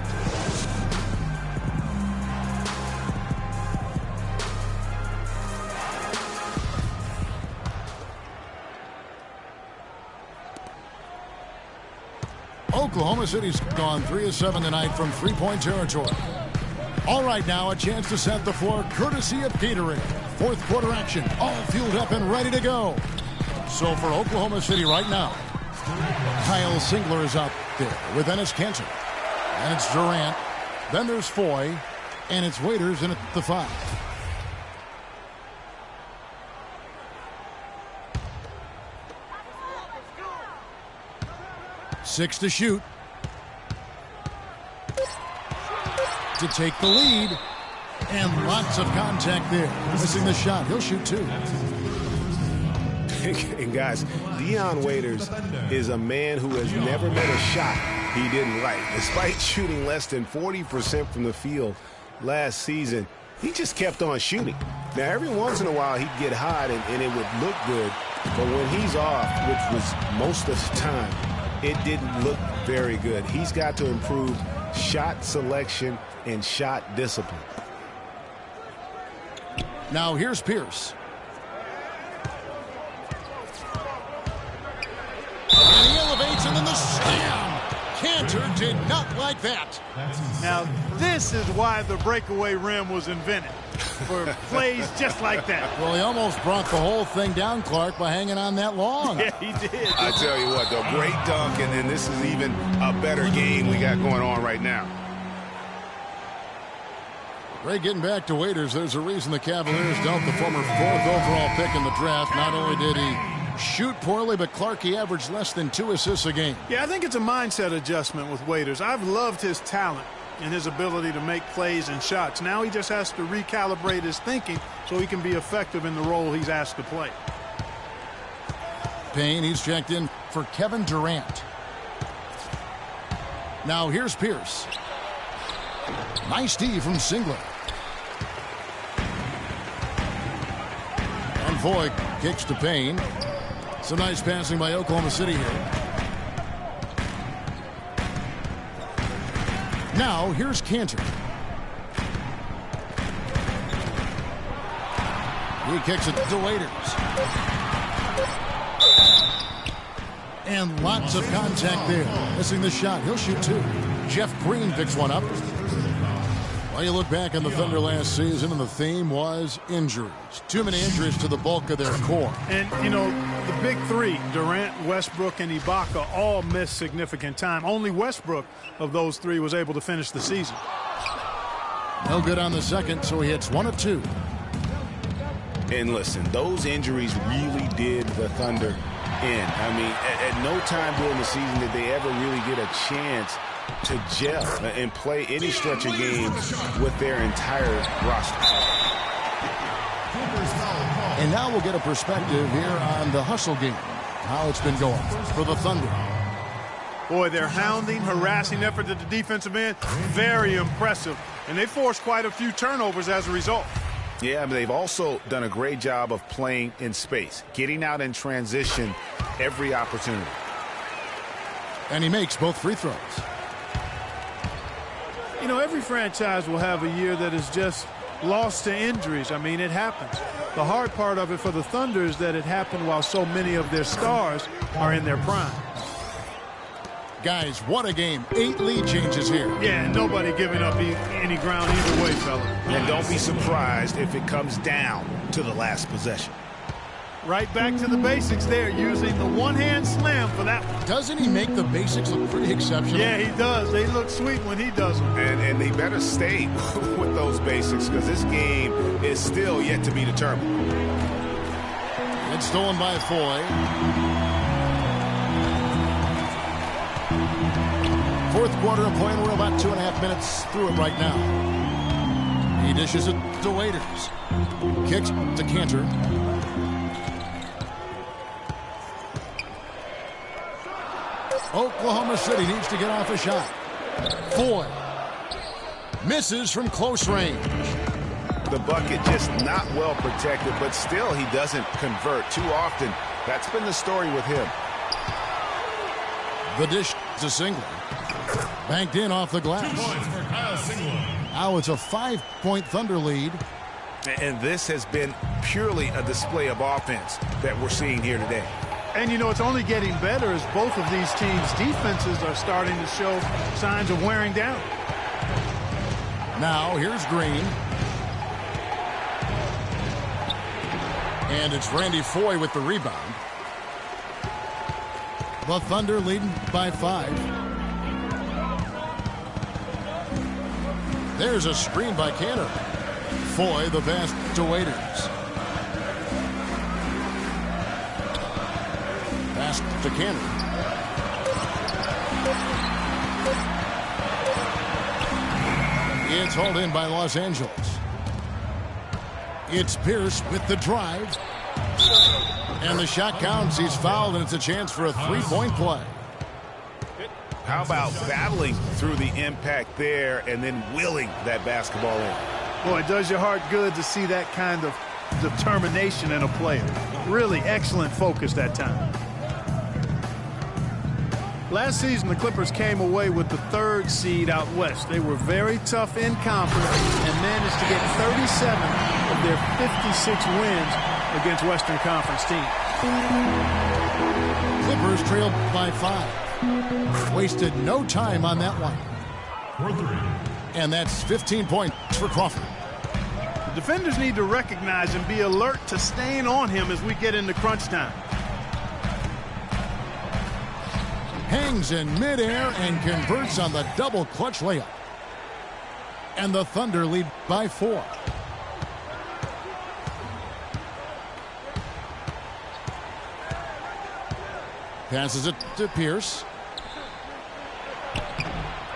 Oklahoma City's gone 3 of 7 tonight from three-point territory. All right, now a chance to set the floor courtesy of Gatorade. Fourth quarter action, all fueled up and ready to go. So for Oklahoma City right now, Kyle Singler is out there with Enes Kanter. And it's Durant. Then there's Foye. And it's Waiters in at the 5. Six to shoot. To take the lead. And lots of contact there. Missing the shot. He'll shoot 2. And guys, Dion Waiters is a man who has never met a shot he didn't like. Despite shooting less than 40% from the field last season, he just kept on shooting. Now, every once in a while, he'd get hot and it would look good. But when he's off, which was most of the time, it didn't look very good. He's got to improve shot selection and shot discipline. Now here's Pierce. And he elevates, and then the slam. Kanter did not like that. Now, this is why the breakaway rim was invented, for plays just like that. Well, he almost brought the whole thing down, Clark, by hanging on that long. Yeah, he did. I tell you what, though, great dunk, and then this is even a better game we got going on right now. Ray, getting back to Waiters, there's a reason the Cavaliers dealt the former 4th overall pick in the draft. Not only did he shoot poorly, but Clark, he averaged less than 2 assists a game. Yeah, I think it's a mindset adjustment with Waiters. I've loved his talent and his ability to make plays and shots. Now he just has to recalibrate his thinking so he can be effective in the role he's asked to play. Payne, he's checked in for Kevin Durant. Now here's Pierce. Nice D from Singler. And Voigt kicks to Payne. Some nice passing by Oklahoma City here. Now here's Kanter. He kicks it to Waiters. And lots of contact there. Missing the shot. He'll shoot 2. Jeff Green picks one up. Well, you look back on the Thunder last season, and the theme was injuries. Too many injuries to the bulk of their core. And, you know, the big 3, Durant, Westbrook, and Ibaka, all missed significant time. Only Westbrook of those 3 was able to finish the season. No good on the second, so he hits 1 of 2. And listen, those injuries really did the Thunder in. I mean, at no time during the season did they ever really get a chance to gel and play any stretch of games with their entire roster. And now we'll get a perspective here on the hustle game, how it's been going for the Thunder. Boy, their hounding, harassing effort at the defensive end, very impressive. And they forced quite a few turnovers as a result. Yeah, but they've also done a great job of playing in space, getting out in transition every opportunity. And he makes both free throws. You know, every franchise will have a year that is just lost to injuries. I mean, it happens. The hard part of it for the Thunder is that it happened while so many of their stars are in their prime. Guys, what a game. 8 lead changes here. Yeah, nobody giving up any ground either way, fella. And don't be surprised if it comes down to the last possession. Right back to the basics there, using the one-hand slam for that one. Doesn't he make the basics look pretty exceptional? Yeah, he does. They look sweet when he does them. And they better stay with those basics because this game is still yet to be determined. It's stolen by Foy. Fourth quarter of play, and we're about 2.5 minutes through it right now. He dishes it to Waiters. Kicks to Kanter. Oklahoma City needs to get off a shot. Foy misses from close range. The bucket just not well protected, but still he doesn't convert too often. That's been the story with him. The dish to Singler. Banked in off the glass. 2 points for Kyle Singler. Now it's a 5-point Thunder lead. And this has been purely a display of offense that we're seeing here today. And, you know, it's only getting better as both of these teams' defenses are starting to show signs of wearing down. Now here's Green. And it's Randy Foy with the rebound. The Thunder leading by 5. There's a screen by Cantor. Foy the pass to Waiters. Pass to Cantor. It's hauled in by Los Angeles. It's Pierce with the drive. And the shot counts. He's fouled, and it's a chance for a three-point play. How about battling through the impact there and then willing that basketball in? Boy, it does your heart good to see that kind of determination in a player. Really excellent focus that time. Last season, the Clippers came away with the 3rd seed out west. They were very tough in conference and managed to get 37 of their 56 wins against Western Conference teams. Clippers trailed by 5. Wasted no time on that one. And that's 15 points for Crawford. The defenders need to recognize and be alert to staying on him as we get into crunch time. Hangs in midair and converts on the double clutch layup. And the Thunder lead by 4. Passes it to Pierce.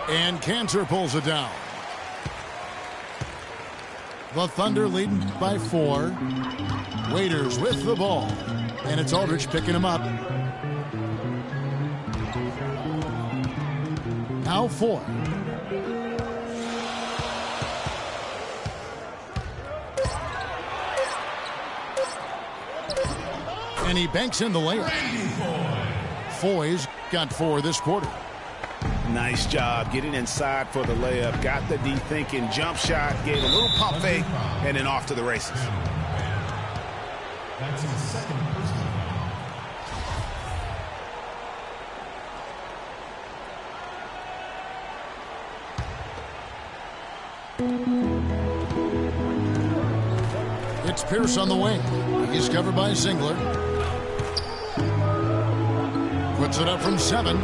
And Cantor pulls it down. The Thunder leading by 4. Waiters with the ball. And it's Aldridge picking him up. Now 4. And he banks in the layup. Foy's got 4 this quarter. Nice job getting inside for the layup. Got the D-thinking jump shot, gave a little pump fake, and then off to the races. That's his second personal It's Pierce on the wing. He's covered by Singler. Puts it up from 7.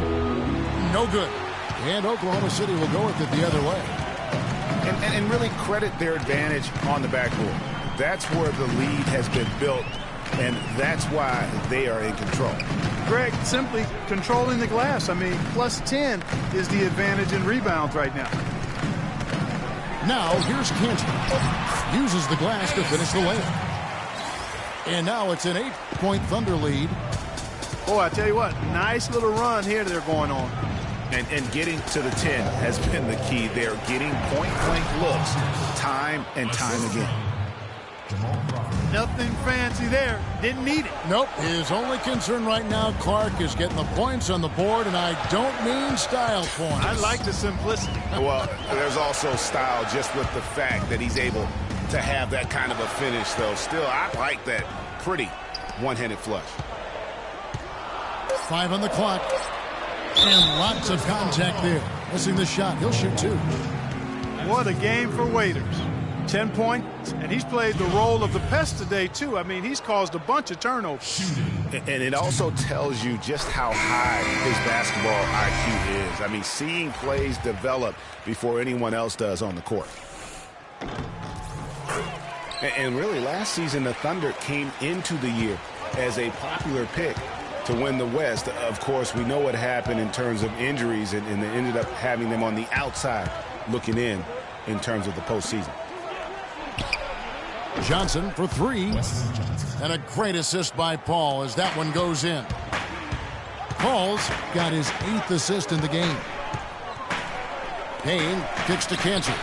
No good. And Oklahoma City will go with it the other way. And really credit their advantage on the backboard. That's where the lead has been built, and that's why they are in control. Greg, simply controlling the glass. I mean, plus 10 is the advantage in rebounds right now. Now, here's Cantor. Uses the glass to finish the layup. And now it's an 8-point Thunder lead. Boy, I tell you what, nice little run here they're going on. And getting to the 10 has been the key. They're getting point-blank looks time and time again. Nothing fancy there. Didn't need it. Nope. His only concern right now, Clark, is getting the points on the board, and I don't mean style points. I like the simplicity. Well, there's also style just with the fact that he's able to have that kind of a finish, though. Still, I like that pretty one-handed flush. 5 on the clock. And lots of contact there. Missing the shot. He'll shoot 2. What a game for Waiters. 10 points, and he's played the role of the pest today, too. I mean, he's caused a bunch of turnovers. And it also tells you just how high his basketball IQ is. I mean, seeing plays develop before anyone else does on the court. And really, last season, the Thunder came into the year as a popular pick to win the West. Of course, we know what happened in terms of injuries, and they ended up having them on the outside looking in terms of the postseason. Johnson for 3. And a great assist by Paul as that one goes in. Paul's got his 8th assist in the game. Payne kicks to Cantor.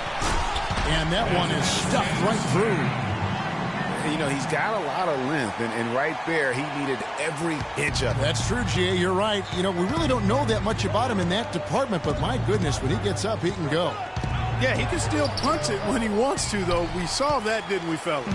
And that one is stuffed right through. You know, he's got a lot of length, and right there, he needed every inch of it. That's true, G.A. You're right. You know, we really don't know that much about him in that department, but my goodness, when he gets up, he can go. Yeah, he can still punch it when he wants to, though. We saw that, didn't we, fellas?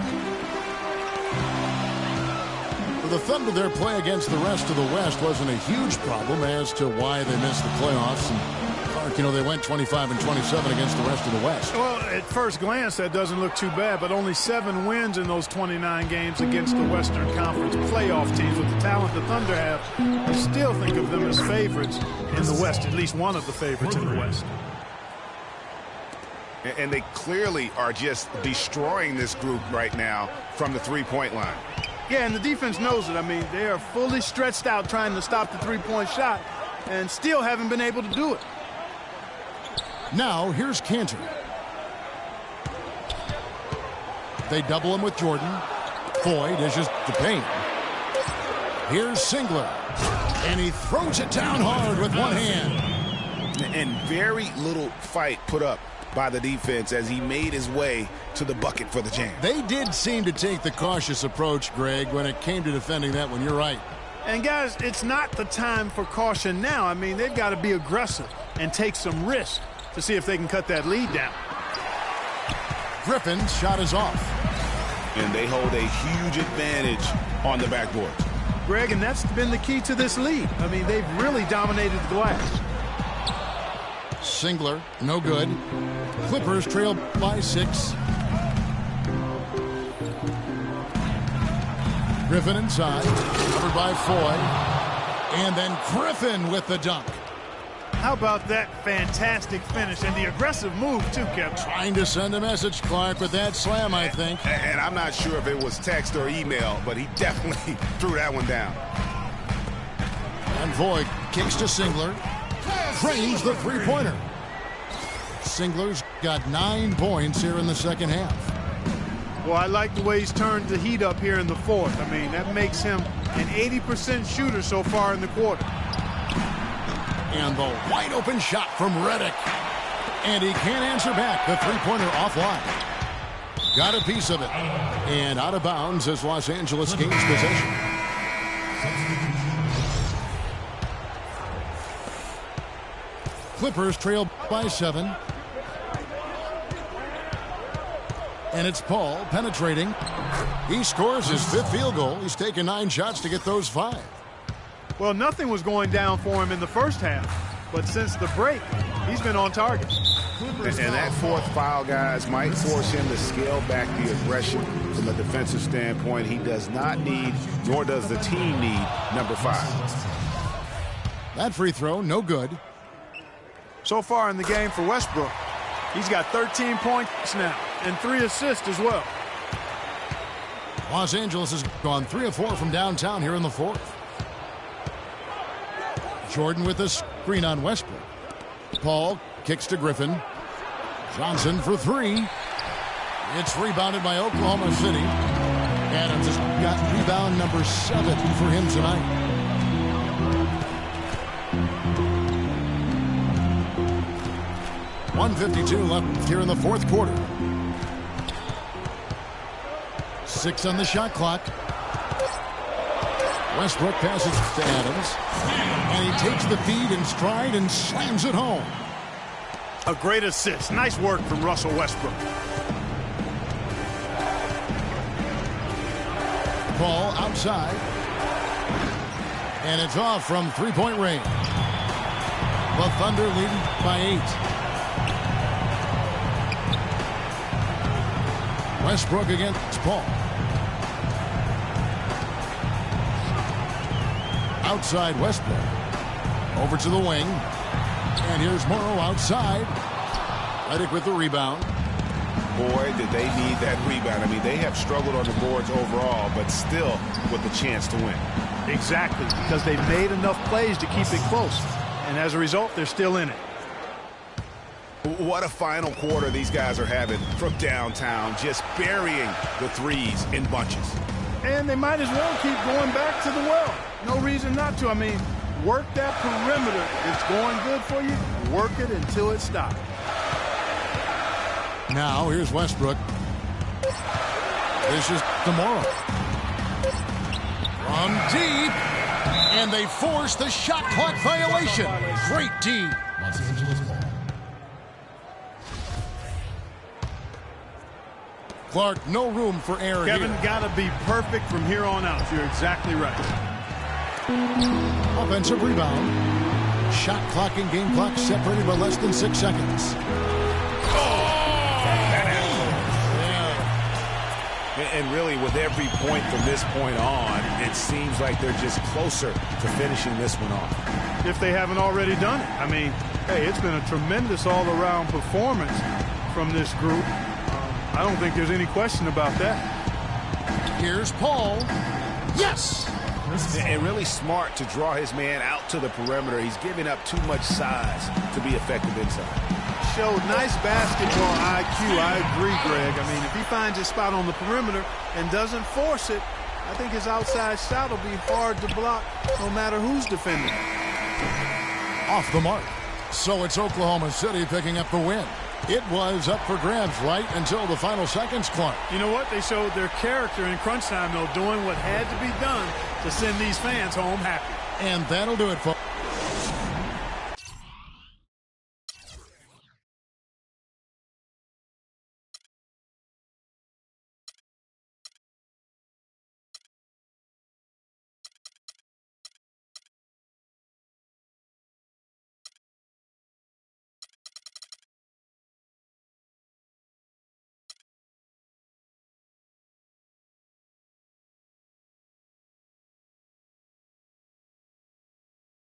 For the Thunder, their play against the rest of the West wasn't a huge problem as to why they missed the playoffs. And Clark, you know, they went 25 and 27 against the rest of the West. Well, at first glance, that doesn't look too bad, but only 7 wins in those 29 games against the Western Conference playoff teams. With the talent the Thunder have, you still think of them as favorites in the West, at least one of the favorites in the West. And they clearly are just destroying this group right now from the three-point line. Yeah, and the defense knows it. I mean, they are fully stretched out trying to stop the three-point shot and still haven't been able to do it. Now, here's Cantor. They double him with Jordan. Foy dishes to Payne. Here's Singler. And he throws it down hard with one hand. And very little fight put up by the defense as he made his way to the bucket for the jam. They did seem to take the cautious approach, Greg, when it came to defending that one. You're right. And, guys, it's not the time for caution now. I mean, they've got to be aggressive and take some risk to see if they can cut that lead down. Griffin's shot is off. And they hold a huge advantage on the backboard. Greg, and that's been the key to this lead. I mean, they've really dominated the glass. Singler, no good. Clippers trail by 6. Griffin inside, covered by Foy. And then Griffin with the dunk. How about that fantastic finish and the aggressive move, too, Kevin? Trying to send a message, Clark, with that slam, I think. And I'm not sure if it was text or email, but he definitely threw that one down. And Foy kicks to Singler. Frames the three-pointer. Singler's got 9 points here in the second half. Well, I like the way he's turned the heat up here in the fourth. I mean, that makes him an 80% shooter so far in the quarter. And the wide-open shot from Redick. And he can't answer back. The three-pointer offline. Got a piece of it. And out of bounds as Los Angeles gains possession. Clippers trail by 7. And it's Paul penetrating. He scores his 5th field goal. He's taken 9 shots to get those 5. Well, nothing was going down for him in the first half, but since the break, he's been on target. And that 4th foul, guys, might force him to scale back the aggression from a defensive standpoint. He does not need, nor does the team need, number 5. That free throw, no good. So far in the game for Westbrook, he's got 13 points now and 3 assists as well. Los Angeles has gone 3 of 4 from downtown here in the 4th. Jordan with a screen on Westbrook. Paul kicks to Griffin. Johnson for 3. It's rebounded by Oklahoma City. Adams has got rebound number 7 for him tonight. .152 left here in the 4th quarter. 6 on the shot clock. Westbrook passes to Adams. And he takes the feed in stride and slams it home. A great assist. Nice work from Russell Westbrook. Ball outside. And it's off from three-point range. The Thunder leading by 8. Westbrook against Paul. Outside Westbrook. Over to the wing. And here's Morrow outside. Redick with the rebound. Boy, did they need that rebound. I mean, they have struggled on the boards overall, but still with a chance to win. Exactly, because they've made enough plays to keep it close. And as a result, they're still in it. What a final quarter these guys are having from downtown, just burying the threes in bunches. And they might as well keep going back to the well. No reason not to. I mean, work that perimeter. It's going good for you. Work it until it stops. Now, here's Westbrook. This is tomorrow. From deep. And they force the shot clock violation. Great D. Los Angeles ball. Clark, no room for error Kevin, here. got to be perfect from here on out. You're exactly right. Offensive rebound. Shot clock and game clock separated by less than 6 seconds. And really, with every point from this point on, it seems like they're just closer to finishing this one off. If they haven't already done it. I mean, hey, it's been a tremendous all-around performance from this group. I don't think there's any question about that. Here's Paul. Yes! And really smart to draw his man out to the perimeter. He's giving up too much size to be effective inside. Showed nice basketball IQ. I agree, Greg. I mean, if he finds his spot on the perimeter and doesn't force it, I think his outside shot will be hard to block no matter who's defending. Off the mark. So it's Oklahoma City picking up the win. It was up for grabs right until the final seconds, Clark. You know what? They showed their character in crunch time, though, doing what had to be done to send these fans home happy. And that'll do it, folks.